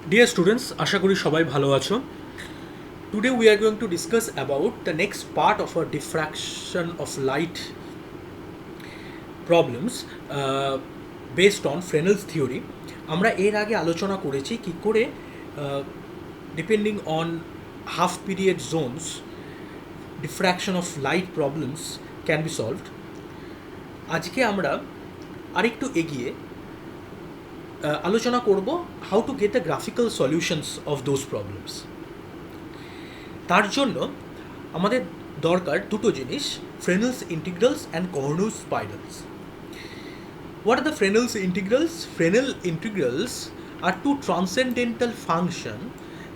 Dear students, আশা করি সবাই ভালো আছো. Today we are going to discuss about the next part of our diffraction of light problems based on Fresnel's theory. আমরা এর আগে আলোচনা করেছি কি করে depending on half period Jones diffraction of light problems can be solved. আজকে আমরা আরেকটু এগিয়ে আলোচনা করব how to get the graphical solutions of those problems. তার জন্য আমাদের দরকার দুটো জিনিস, Fresnel's integrals and Cornu's spirals. What are the Fresnel's integrals? Fresnel integrals are two transcendental functions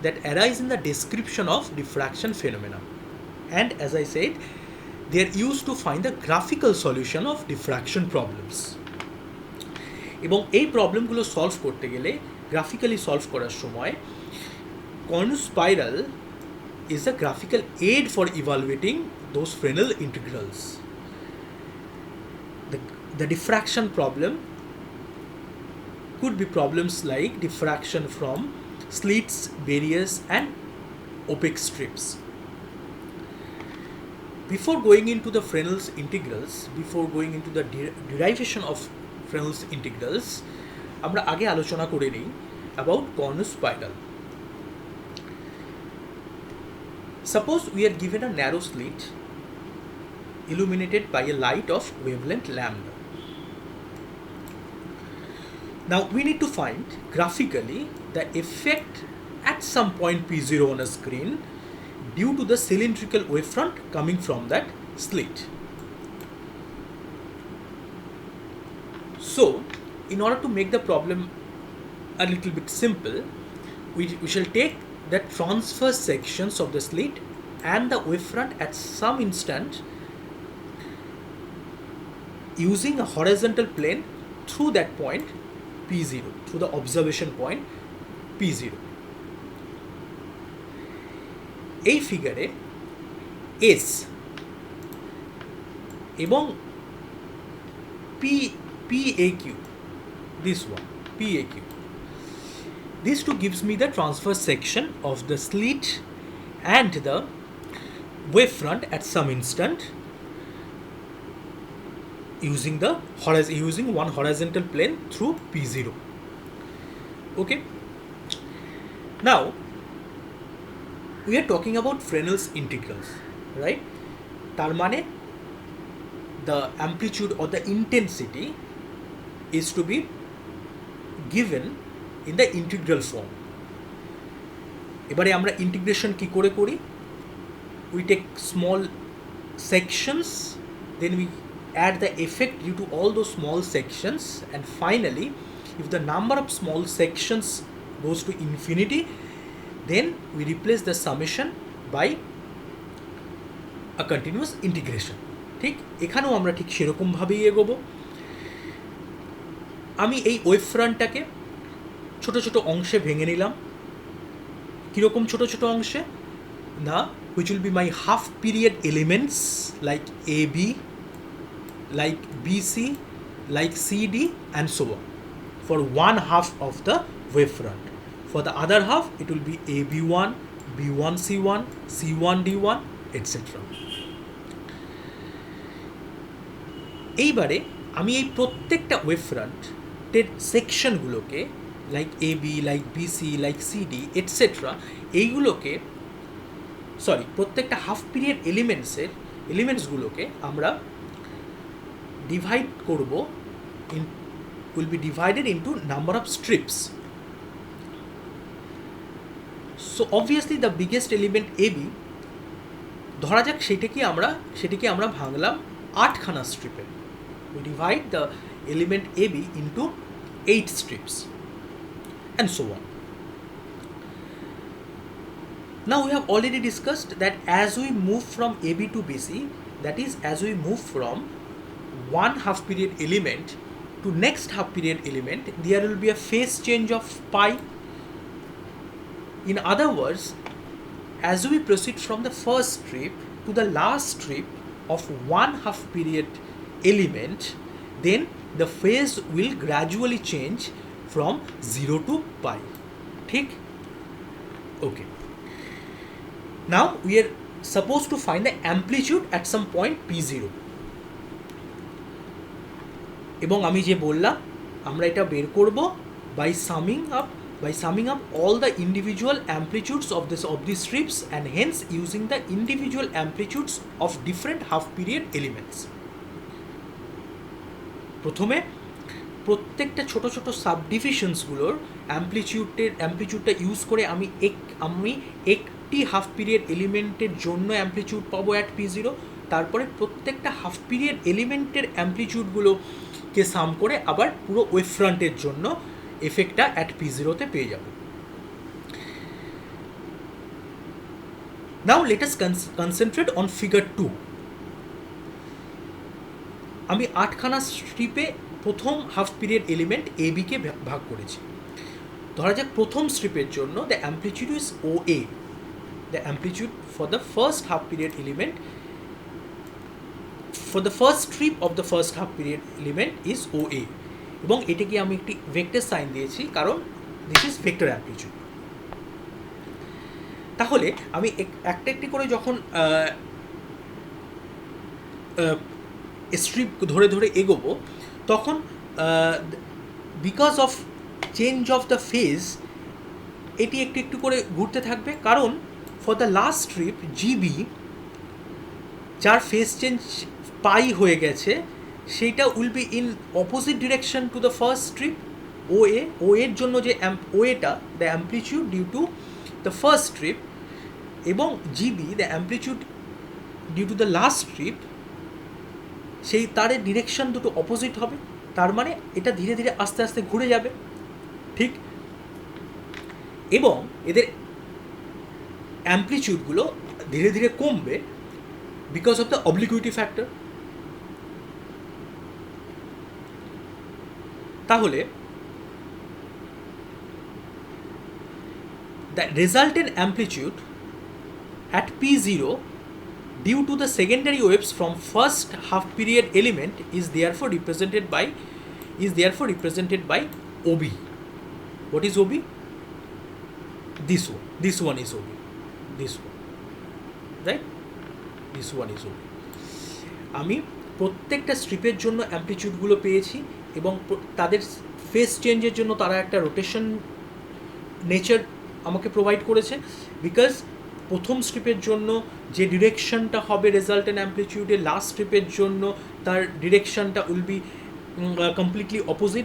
that arise in the description of diffraction phenomena. And as I said, they are used to find the graphical solution of diffraction problems. এবং এই প্রবলেমগুলো solve করতে গেলে graphically solve করার সময় Cornu's spiral is a graphical aid for evaluating those Fresnel integrals. The diffraction problem could be problems like diffraction from slits, barriers and opaque strips. Before going into the Fresnel's integrals, before going into the derivation of Fresnel's integrals, আমরা আগে আলোচনা করে নিই about Cornu's spiral. Suppose we are given a narrow slit illuminated by a light of wavelength lambda. Now we need to find graphically the effect at some point P0 on a screen due to the cylindrical wavefront coming from that slit. So, in order to make the problem a little bit simple, we shall take the transverse sections of the slit and the wavefront at some instant using a horizontal plane through that point P0, through the observation point P0. এই ফিগারে S এবং PAQ, this one, PAQ. This two gives me the transverse section of the slit and the wavefront at some instant using one horizontal plane through P0. Okay. Now we are talking about Fresnel's integrals, right? তার মানে the amplitude or the intensity is to be given in the integral form. এবারে আমরা integration কি করে করি? We take small sections, then we add the effect due to all those small sections, and finally if the number of small sections goes to infinity, then we replace the summation by a continuous integration. ঠিক এখানেও আমরা ঠিক সেরকমভাবেই এগোবো. আমি এই wave ফ্রন্টটাকে ছোটো ছোটো অংশে ভেঙে নিলাম. কীরকম ছোটো ছোটো অংশে? না, which will be my half period elements like AB, like BC, like CD and so on for one half of the wavefront. For the other half it will be AB1, B1C1, C1D1 etc. এইবারে আমি এই প্রত্যেকটা ওয়েভফ্রন্টের সেকশনগুলোকে like AB, like BC, like CD etcetera এইগুলোকে প্রত্যেকটা half period এলিমেন্টসগুলোকে আমরা ডিভাইড করব, will be divided into number of strips. So obviously the biggest element AB, ধরা যাক সেটিকে আমরা ভাঙলাম 8খানা স্ট্রিপে. We divide the element AB into 8 strips and so on. Now we have already discussed that as we move from AB to BC, that is as we move from one half period element to next half period element, there will be a phase change of pi. In other words, as we proceed from the first strip to the last strip of one half period element, then the phase will gradually change from 0 to pi. ঠিক? Okay, now we are supposed to find the amplitude at some point p0, এবং আমি যে বললাম আমরা এটা বের করব by summing up all the individual amplitudes of these strips, and hence using the individual amplitudes of different half period elements. প্রথমে প্রত্যেকটা ছোট ছোট সাবডিভিশনসগুলোর অ্যাম্প্লিটিউডটা ইউজ করে আমি একটি হাফ পিরিয়ড এলিমেন্টের জন্য অ্যাম্প্লিটিউড পাবো অ্যাট p0, তারপরে প্রত্যেকটা হাফ পিরিয়ড এলিমেন্টের অ্যাম্প্লিটিউডগুলোকে সাম করে আবার পুরো ওয়েভ ফ্রন্টের জন্য এফেক্টটা অ্যাট p0-তে পেয়ে যাব। Now let us concentrate on figure 2। আমি 8খানা স্ট্রিপে প্রথম হাফ পিরিয়ড এলিমেন্ট এ বিকে ভাগ করেছি। ধরা যাক প্রথম স্ট্রিপের জন্য the amplitude is OA, the amplitude for the first half period element, for the first strip of the first half period element is OA, এবং এটাকে আমি একটি ভেক্টর সাইন দিয়েছি কারণ দিস ইজ ভেক্টর অ্যাম্প্লিটিউড। তাহলে আমি একটা একটি করে যখন স্ট্রিপ ধরে ধরে এগোবো তখন because of change of the phase এটি একটু একটু করে ঘুরতে থাকবে, কারণ for the last strip GB যার ফেজ চেঞ্জ পাই হয়ে গেছে সেইটা will be in opposite direction to the first strip OA। এর জন্য যে OAটা the amplitude due to the first strip, এবং GB the amplitude due to the last strip, সেই তারের ডিরেকশন দুটো অপোজিট হবে, তার মানে এটা ধীরে ধীরে আস্তে আস্তে ঘুরে যাবে, ঠিক? এবং এদের অ্যাম্প্লিটিউডগুলো ধীরে ধীরে কমবে বিকজ অফ দ্য অবলিকুইটি ফ্যাক্টর। তাহলে the resultant amplitude at p0 due to the secondary waves from first half period element is therefore represented by OB. What is OB? This one is OB. This one, right? This one is OB. আমি প্রত্যেকটা স্ট্রিপের জন্য অ্যাম্প্লিটিউডগুলো পেয়েছি এবং তাদের phase চেঞ্জের জন্য তারা একটা রোটেশন নেচার আমাকে প্রোভাইড করেছে, বিকজ প্রথম স্ট্রিপের জন্য যে ডিরেকশনটা হবে রেজাল্টেন্ট অ্যাম্প্লিটিউডে, লাস্ট স্ট্রিপের জন্য তার ডিরেকশনটা will be completely opposite,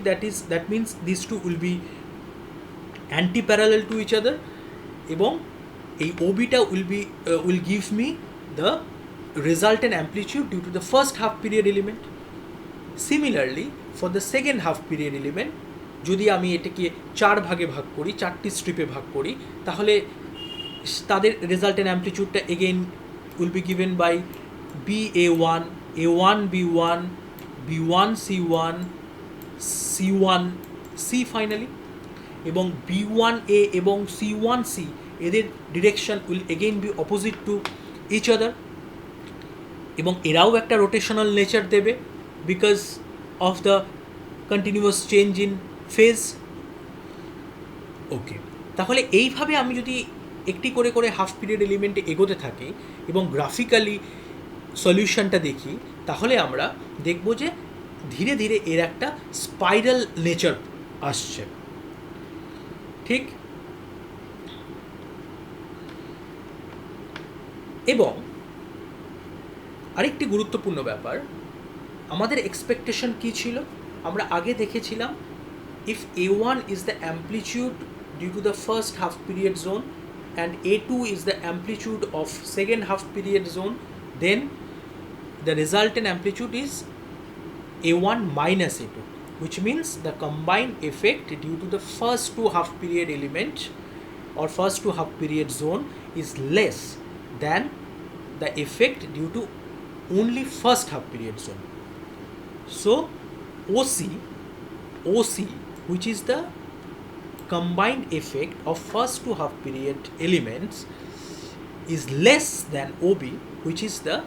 that means this two will be anti parallel to each other, এবং এই ওবিটা will give me the resultant amplitude due to the first half period element. Similarly for the second half period element যদি আমি এটাকে 4 ভাগে ভাগ করি, 4টি স্ট্রিপে ভাগ করি, তাহলে তাদের রেজাল্টেন্ট অ্যাম্প্লিটিউডটা again will be given by BA1, A1B1, B1C1, C1C finally, এবং B1A এবং C1C এদের direction will again be opposite to each other, এবং এরাও একটা রোটেশনাল নেচার দেবে because of the continuous change in phase. Okay, তাহলে এইভাবে আমি যদি একটি করে করে হাফ পিরিয়ড এলিমেন্টে এগোতে থাকি এবং গ্রাফিক্যালি সলিউশনটা দেখি, তাহলে আমরা দেখব যে ধীরে ধীরে এর একটা স্পাইরাল নেচার আসছে, ঠিক? এবং আরেকটি গুরুত্বপূর্ণ ব্যাপার, আমাদের এক্সপেকটেশন কী ছিল? আমরা আগে দেখেছিলাম if A1 is the amplitude due to the first half period zone and A2 is the amplitude of second half period zone, then the resultant amplitude is A1 minus A2, which means the combined effect due to the first two half period element or first two half period zone is less than the effect due to only first half period zone. So OC, which is the combined effect of first two half period elements, is less than OB, which is the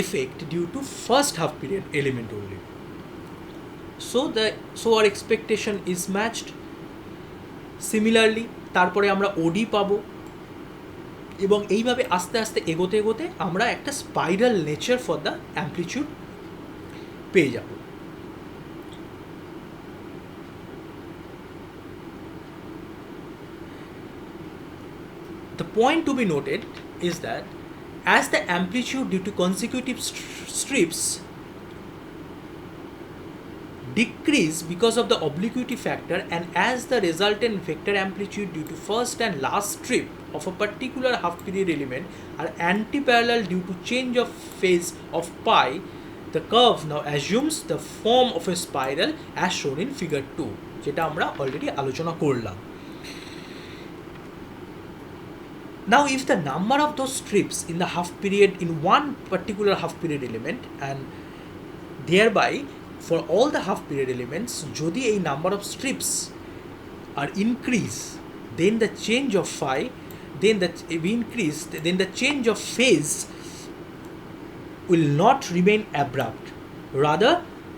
effect due to first half period element only. So our expectation is matched. Similarly তারপরে আমরা ওডি পাবো, এবং এইভাবে আস্তে আস্তে এগোতে এগোতে আমরা একটা spiral nature for the amplitude পেয়ে যাব। The point to be noted is that as the amplitude due to consecutive strips decrease because of the obliquity factor, and as the resultant vector amplitude due to first and last strip of a particular half period element are antiparallel due to change of phase of pi, the curve now assumes the form of a spiral as shown in figure 2, যেটা আমরা already আলোচনা করলাম। Now if the number of those strips in the half period in one particular half period element, and thereby for all the half period elements, যদি এই number of strips are increase, then the change of phi, then the change of phase will not remain abrupt, rather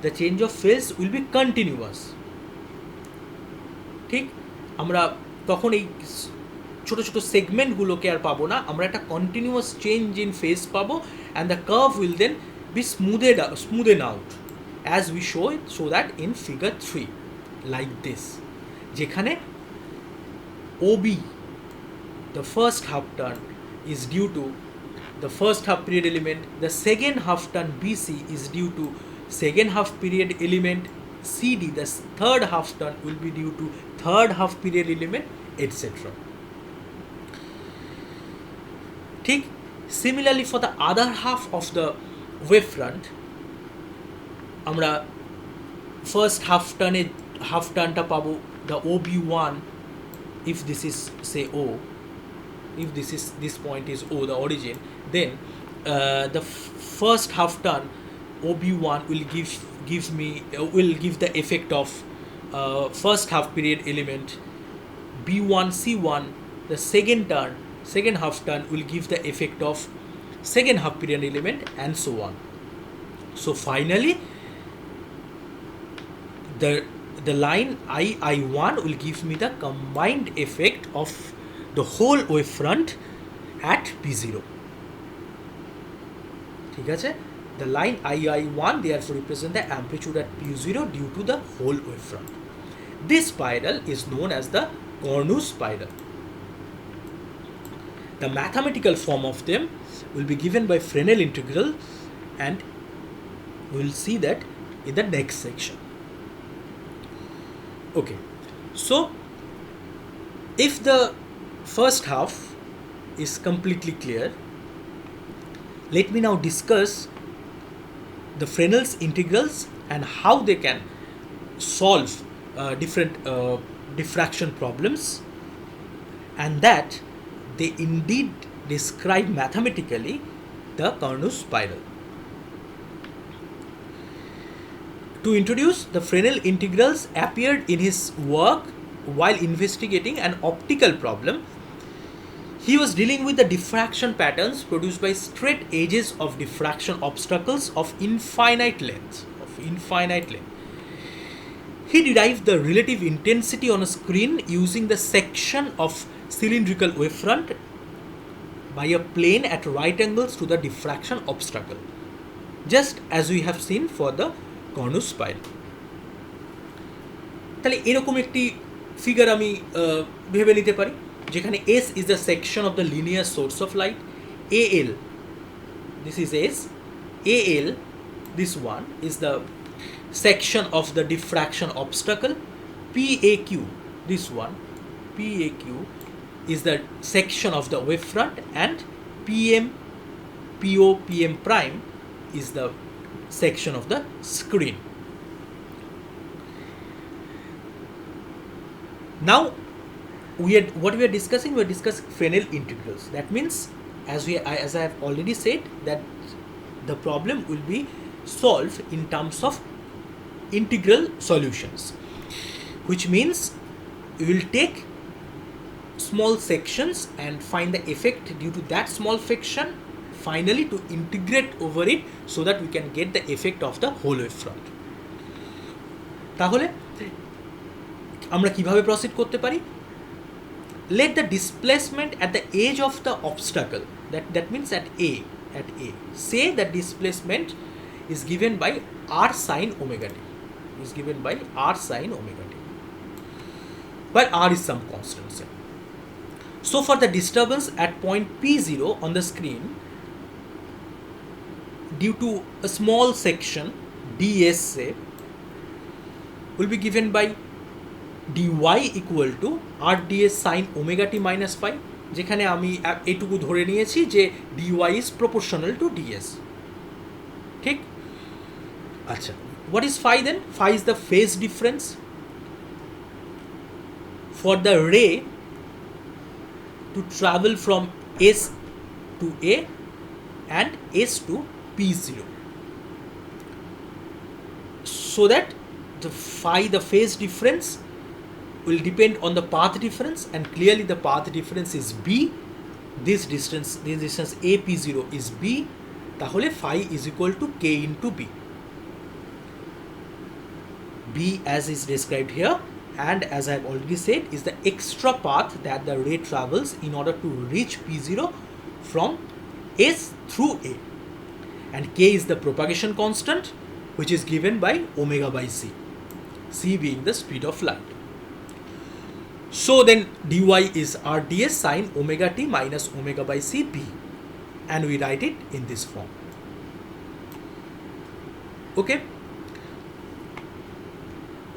the change of phase will be continuous। ঠিক, আমরা তখন এই ছোট ছোট সেগমেন্টগুলোকে আর পাবো না, আমরা একটা কন্টিনিউয়াস চেঞ্জ ইন ফেজ পাবো, and the curve will then be smoothen out as we show that in figure 3 like this, যেখানে OB the first half turn is due to the first half period element, the second half turn BC is due to second half period element CD, the third half turn will be due to third half period element, etc. ঠিক, similarly for the other half of the wave front, আমরা first half টার্নটা পাবো the OB1, if this is say O, if this point is O, the origin, then the first half turn OB1 will give the effect of first half period element B1 C1. The second half turn will give the effect of second half period element, and so on. So finally the line I1 will give me the combined effect of the whole wave front at P0. ঠিক আছে, the line I1 therefore represent the amplitude at P0 due to the whole wave front. This spiral is known as the Cornu spiral. The mathematical form of them will be given by Fresnel integral, and we will see that in the next section. Okay, so if the first half is completely clear, let me now discuss the Fresnel's integrals and how they can solve different diffraction problems, and that they indeed describe mathematically the Cornu spiral. To introduce, the Fresnel integrals appeared in his work while investigating an optical problem. He was dealing with the diffraction patterns produced by straight edges of diffraction obstacles of infinite length. He derived the relative intensity on a screen using the section of cylindrical wavefront by a plane at right angles to the diffraction obstacle, just as we have seen for the Cornu spiral. তাহলে এরকম একটি figure আমি ভেবে নিতে পারি, যেখানে S is the section of the linear source of light, AL, this is S, AL, this one is the section of the diffraction obstacle, PAQ, this one, PAQ is the section of the wavefront, and PM, PO, PM prime is the section of the screen. Now what we are discussing Fresnel integrals. That means, as I have already said, that the problem will be solved in terms of integral solutions, which means we will take small sections and find the effect due to that small section, finally to integrate over it so that we can get the effect of the whole wavefront. তাহলে আমরা কিভাবে proceed করতে পারি? let the displacement at the edge of the obstacle, that means at A, say that displacement is given by r sine omega t, where r is some constant. So for the disturbance at point P0 on the screen due to a small section ds say, will be given by dy equal to r ds sin omega t minus phi, যেখানে আমি এটুকু ধরে নিয়েছি যে dy is proportional to ds. ঠিক? আচ্ছা, what is phi then? Phi is the phase difference for the ray to travel from S to A and S to P0, so that the phi, the phase difference, will depend on the path difference, and clearly the path difference is b. This distance AP0 is b, তাহলে phi is equal to k into b. B, as is described here, and as I have already said, is the extra path that the ray travels in order to reach P0 from S through A, and k is the propagation constant, which is given by omega by c, c being the speed of light. So then dy is r ds sin omega t minus omega by c b, and we write it in this form. Okay,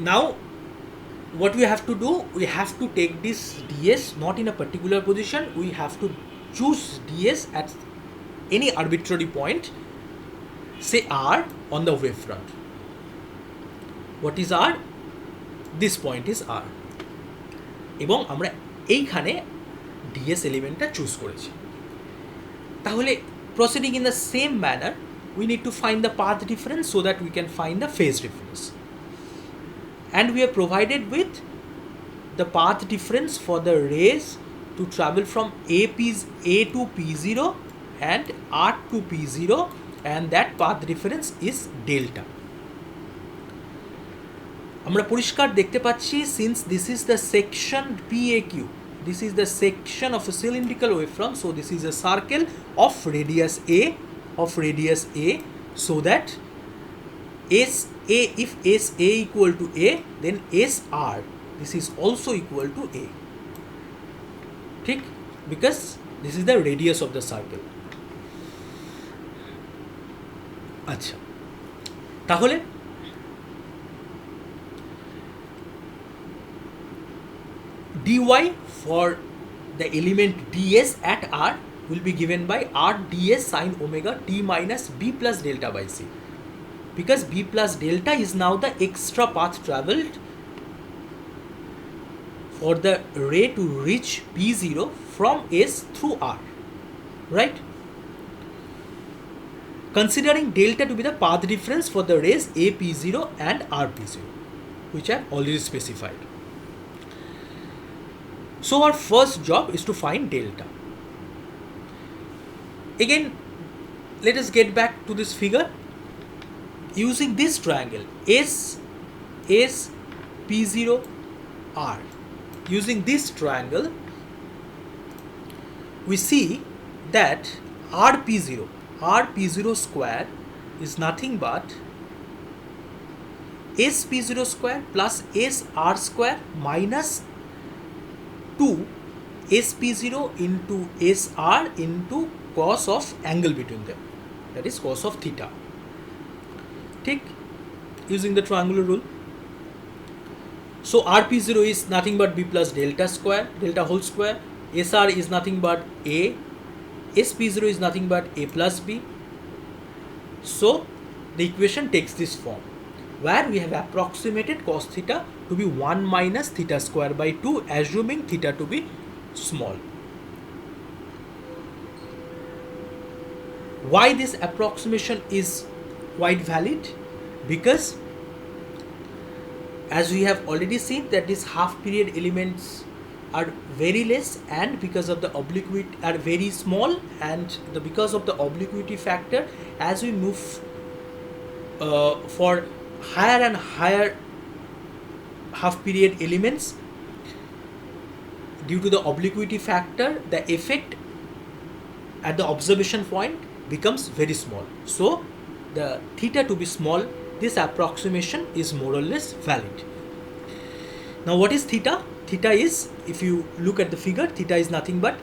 now what we have to do, we have to take this ds not in a particular position, we have to choose ds at any arbitrary point, say r on the wavefront. What is r? This point is r, এবং আমরা এইখানে ds এলিমেন্টটা choose করেছি। তাহলে proceeding in the same manner, we need to find the path difference so that we can find the phase difference, and we are provided with the path difference for the rays to travel from A to P0 and R to P0, and that path difference is delta. আমরা পরিষ্কার দেখতে পাচ্ছি, since this is the section PAQ, this is the section of a cylindrical wavefront, so this is a circle of radius A, so that SA, if SA equal to A, then SR, this is also equal to A. ঠিক? Because this is the radius of the circle. আচ্ছা, তাহলে dy for the element ds at r will be given by r ds sin omega t minus b plus delta by c, because b plus delta is now the extra path traveled for the ray to reach P0 from S through R, right? Considering delta to be the path difference for the rays AP0 and RP0, which I have already specified. So our first job is to find delta. Again, let us get back to this figure. Using this triangle S P0 R, using this triangle, we see that RP0 square is nothing but SP0 square plus SR square minus 2 SP0 into SR into cos of angle between them, that is cos of theta. ঠিক? Using the triangular rule. So RP0 is nothing but B plus delta whole square. SR is nothing but A. SP0 is nothing but A plus B. So the equation takes this form, where we have approximated cos theta to be 1 minus theta square by 2, assuming theta to be small. Why this approximation is quite valid? Because as we have already seen that these half period elements are very less, and because of the obliquity are very small, and because of the obliquity factor, as we move for higher and higher half period elements, due to the obliquity factor, the effect at the observation point becomes very small. So the theta to be small, this approximation is more or less valid. Now what is theta? Theta is, if you look at the figure, theta is nothing but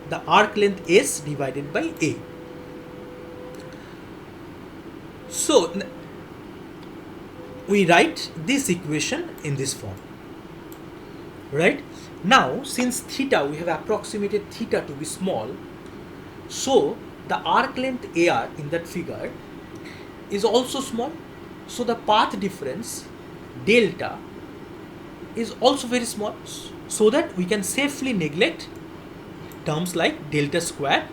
the arc length S divided by A. So we write this equation in this form. Right? Now since theta, we have approximated theta to be small, so the arc length AR in that figure is also small. So the path difference delta is also very small, so that we can safely neglect terms like delta square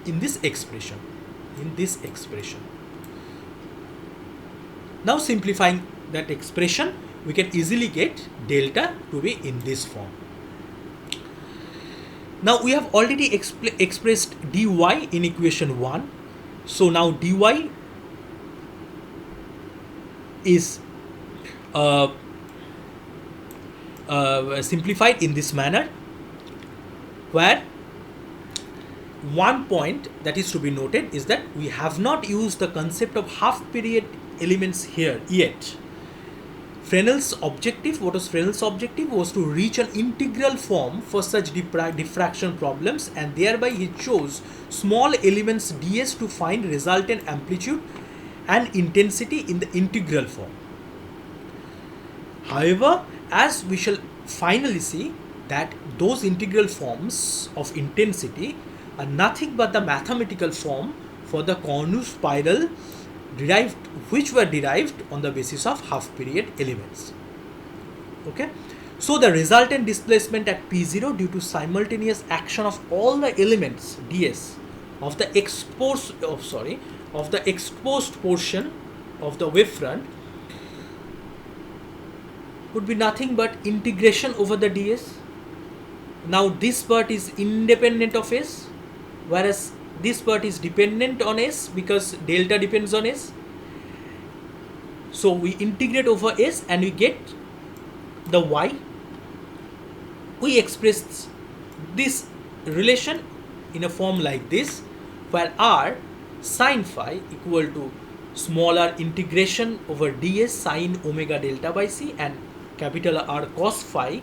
in this expression. Now simplifying that expression, we can easily get delta to be in this form. Now we have already expressed dy in equation 1. So now dy is simplified in this manner, where one point that is to be noted is that we have not used the concept of half period elements here yet. Fresnel's objective, what was Fresnel's objective, was to reach an integral form for such diffraction problems, and thereby he chose small elements ds to find resultant amplitude and intensity in the integral form. However, as we shall finally see, that those integral forms of intensity are nothing but the mathematical form for the Cornu spiral which were derived on the basis of half period elements. Okay, so the resultant displacement at P0 due to simultaneous action of all the elements ds of the exposed portion of the wavefront would be nothing but integration over the ds. Now this part is independent of s, whereas this part is dependent on s because delta depends on s. So we integrate over s and we get the y. We express this relation in a form like this, where r sine phi equal to smaller integration over ds sine omega delta by c, and capital R cos phi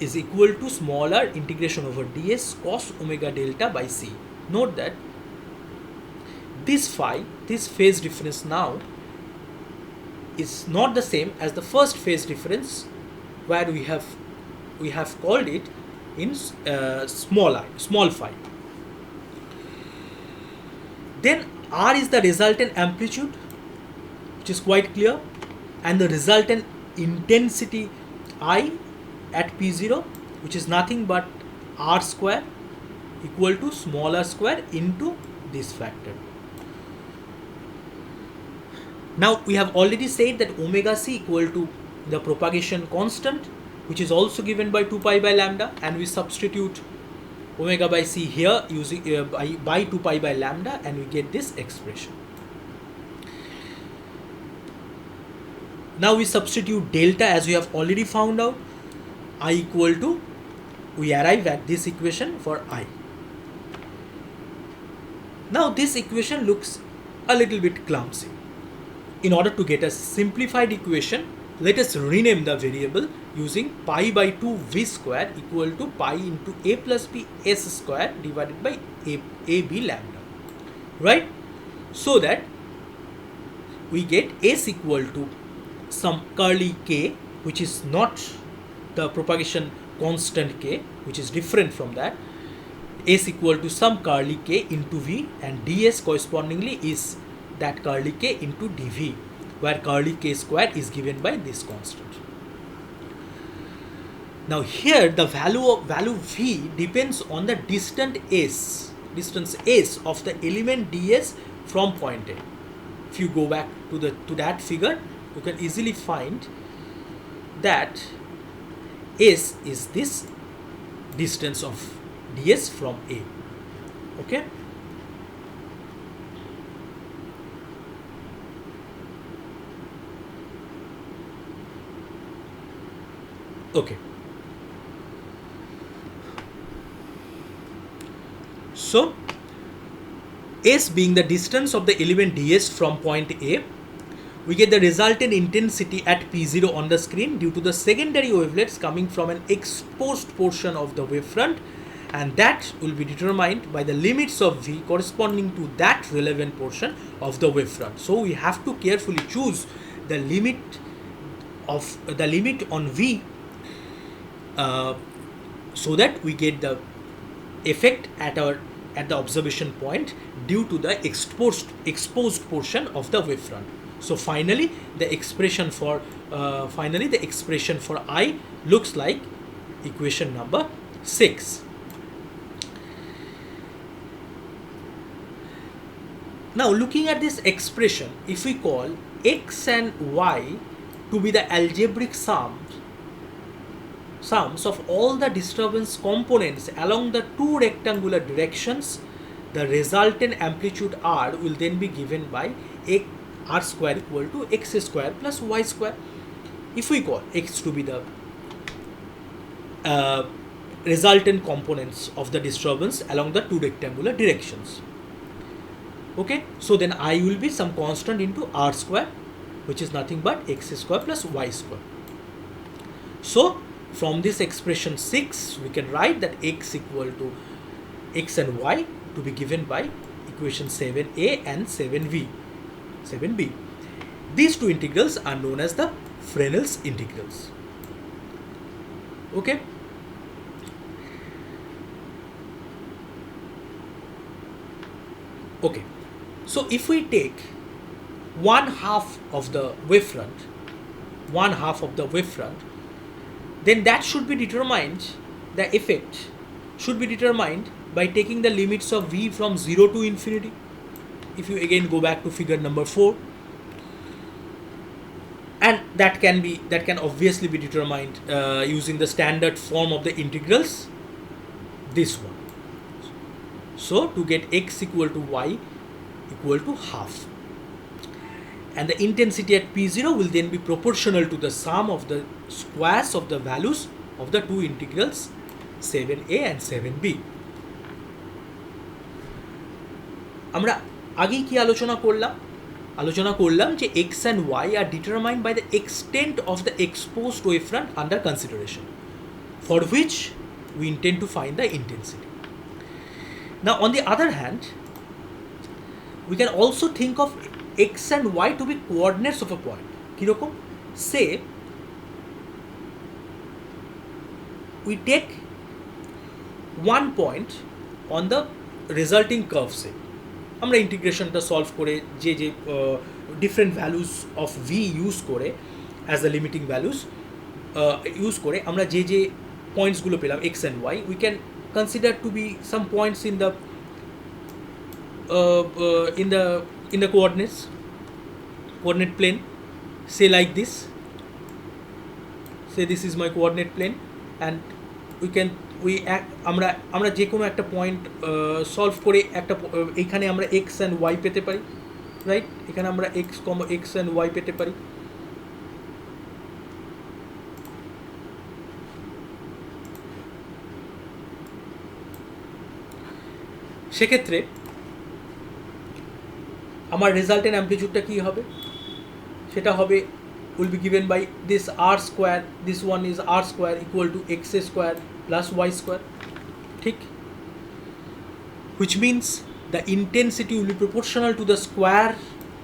is equal to smaller integration over ds cos omega delta by c. Note that this phi, this phase difference now, is not the same as the first phase difference, where we have called it in small phi. Then r is the resultant amplitude, which is quite clear, and the resultant intensity I at P0, which is nothing but r square equal to small r square into this factor. Now we have already said that omega c equal to the propagation constant, which is also given by 2 pi by lambda, and we substitute omega by c here using by 2 pi by lambda, and we get this expression. Now we substitute delta as we have already found out, I equal to, we arrive at this equation for I. Now this equation looks a little bit clumsy. In order to get a simplified equation, let us rename the variable using pi by 2 v square equal to pi into a plus b s square divided by a b lambda, right? So that we get s equal to some curly k, which is not the propagation constant k, which is different from that, s equal to some curly k into v, and ds correspondingly is that curly k into dv, where curly k square is given by this constant. Now here the value v depends on the distance s of the element ds from point A. If you go back to that figure, you can easily find that s is this distance of ds from A. Okay. Okay. So S being the distance of the element ds from point A, we get the resultant intensity at P0 on the screen due to the secondary wavelets coming from an exposed portion of the wavefront, and that will be determined by the limits of V corresponding to that relevant portion of the wavefront. So we have to carefully choose the limit on V so that we get the effect at the observation point due to the exposed portion of the wavefront. So finally the expression for I looks like equation number 6. Now looking at this expression, if we call x and y to be the algebraic sums of all the disturbance components along the two rectangular directions, the resultant amplitude r will then be given by r square equal to x square plus y square. If we call x to be the resultant components of the disturbance along the two rectangular directions. Okay, so then I will be some constant into r square, which is nothing but x square plus y square. So from this expression 6, we can write that x equal to x and y to be given by equation 7a and 7b. These two integrals are known as the Fresnel's integrals. Okay. Okay. So if we take one half of the wavefront, then that should be determined, the effect should be determined by taking the limits of V from 0 to infinity. If you again go back to figure number 4, and that can obviously be determined using the standard form of the integrals, this one. So to get x equal to y equal to half, and the intensity at P0 will then be proportional to the sum of the squares of the values of the two integrals 7a and 7b. আমরা আগেই কি আলোচনা করলাম যে x and y are determined by the extent of the exposed wavefront under consideration, for which we intend to find the intensity. Now on the other hand, we can also think of x and y to be coordinates of a point. কিরকম? Say we take one point on the resulting curve set. আমরা ইন্টিগ্রেশনটা solve করে যে different values of V use করে as the limiting values use করে আমরা যে পয়েন্টসগুলো পেলাম X and Y, we can consider to be some points in the coordinate plane. Say like this, say this is my coordinate plane, and আমরা যে কোনো একটা পয়েন্ট সলভ করে একটা এখানে আমরা এক্স অ্যান্ড ওয়াই পেতে পারি, রাইট? এখানে আমরা এক্স অ্যান্ড ওয়াই পেতে পারি। সেক্ষেত্রে আমার রেজাল্টেন্ট অ্যামপ্লিটিউডটা কী হবে? সেটা হবে will be given by this r square, this one is r square equal to x square plus y square, ঠিক? Which means the intensity will be proportional to the square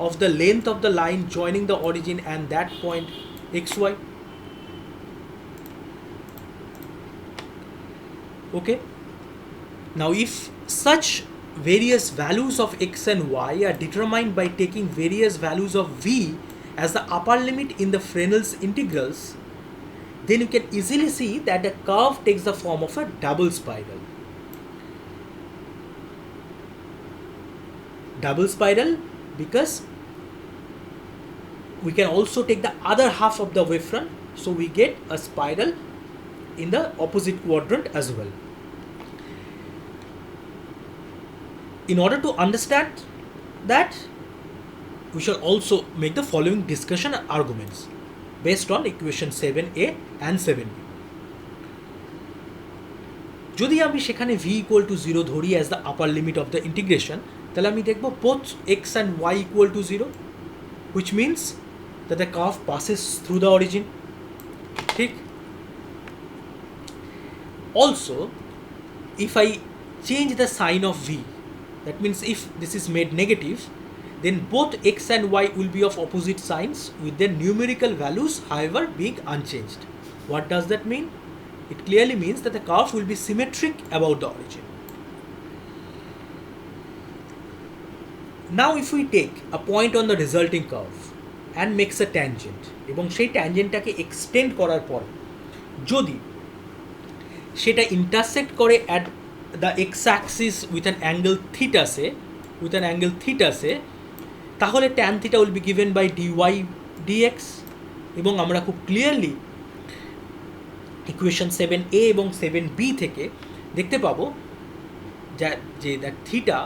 of the length of the line joining the origin and that point xy. Okay, now if such various values of x and y are determined by taking various values of v as the upper limit in the Fresnel's integrals, then you can easily see that the curve takes the form of a double spiral. Double spiral because we can also take the other half of the wavefront, so we get a spiral in the opposite quadrant as well. In order to understand that, we shall also make the following discussion and arguments based on equation 7a and 7b. যদি আমি সেখানে v equal to 0 ধরি as the upper limit of the integration, তাহলে আমি দেখব both x and y equal to 0, which means that the curve passes through the origin. ঠিক? Also, if I change the sign of v, that means if this is made negative, then both x and y will be of opposite signs with their numerical values however being unchanged. What does that mean? It clearly means that the curve will be symmetric about the origin. Now if we take a point on the resulting curve and makes a tangent, এবং সেই ট্যানজেন্টটাকে extend করার পর যদি সেটা intersect করে at the X axis with an angle theta say, তাহলে tan theta will be given by D Y D X. এবং আমরা খুব ক্লিয়ারলি ইকুয়েশন 7a এবং 7b থেকে দেখতে পাবো যে that theta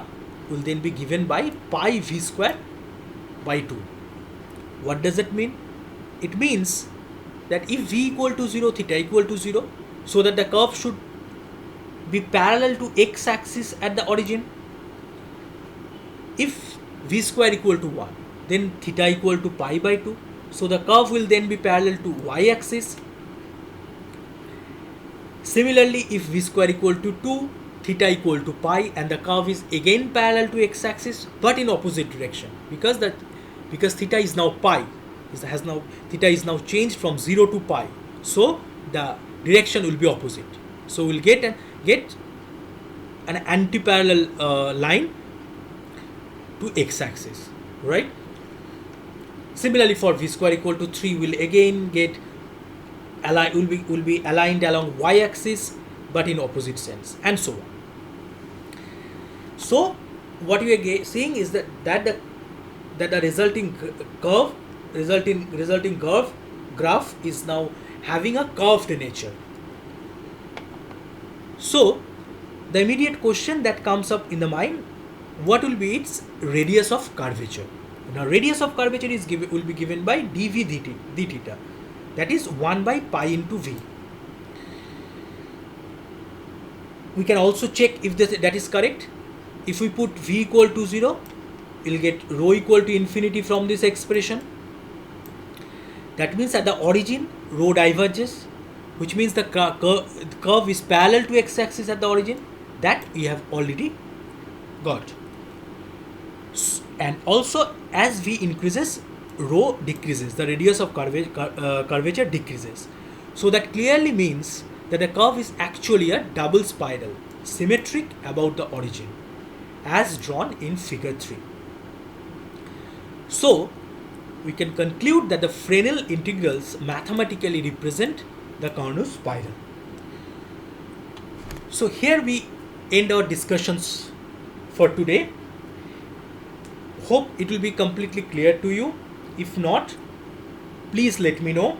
will then be given by pi v square by 2. What does it mean? It means that if v equal to 0, theta equal to 0, so that the curve should be parallel to x axis at the origin. If v square equal to 1, then theta equal to pi by 2, so the curve will then be parallel to y axis. Similarly, if v square equal to 2, theta equal to pi, and the curve is again parallel to x-axis but in opposite direction, because theta is now pi, theta is now changed from 0 to pi, so the direction will be opposite. So we'll get an anti-parallel line to x-axis, right? Similarly, for v square equal to 3, we'll again get will be aligned along y-axis but in opposite sense, and so on. So what we are seeing is that the resulting graph is now having a curved nature. So the immediate question that comes up in the mind, what will be its radius of curvature? Now radius of curvature will be given by dv d theta, that is 1 by pi into v. We can also check if that is correct. If we put v equal to 0, we'll get rho equal to infinity from this expression. That means at the origin, rho diverges, which means the curve is parallel to x-axis at the origin. That we have already got. And also, as v increases, rho decreases, the radius of curvature decreases. So that clearly means that the curve is actually a double spiral, symmetric about the origin, as drawn in figure 3. So we can conclude that the Fresnel integrals mathematically represent the Carnot spiral. So here we end our discussions for today. Hope it will be completely clear to you. If not, please let me know.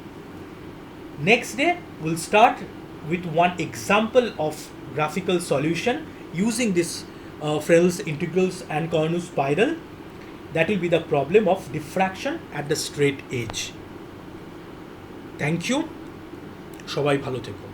Next day we'll start with one example of graphical solution using this Fresnel's integrals and Carnot spiral. That will be the problem of diffraction at the straight edge. Thank you. সবাই ভালো থেকো।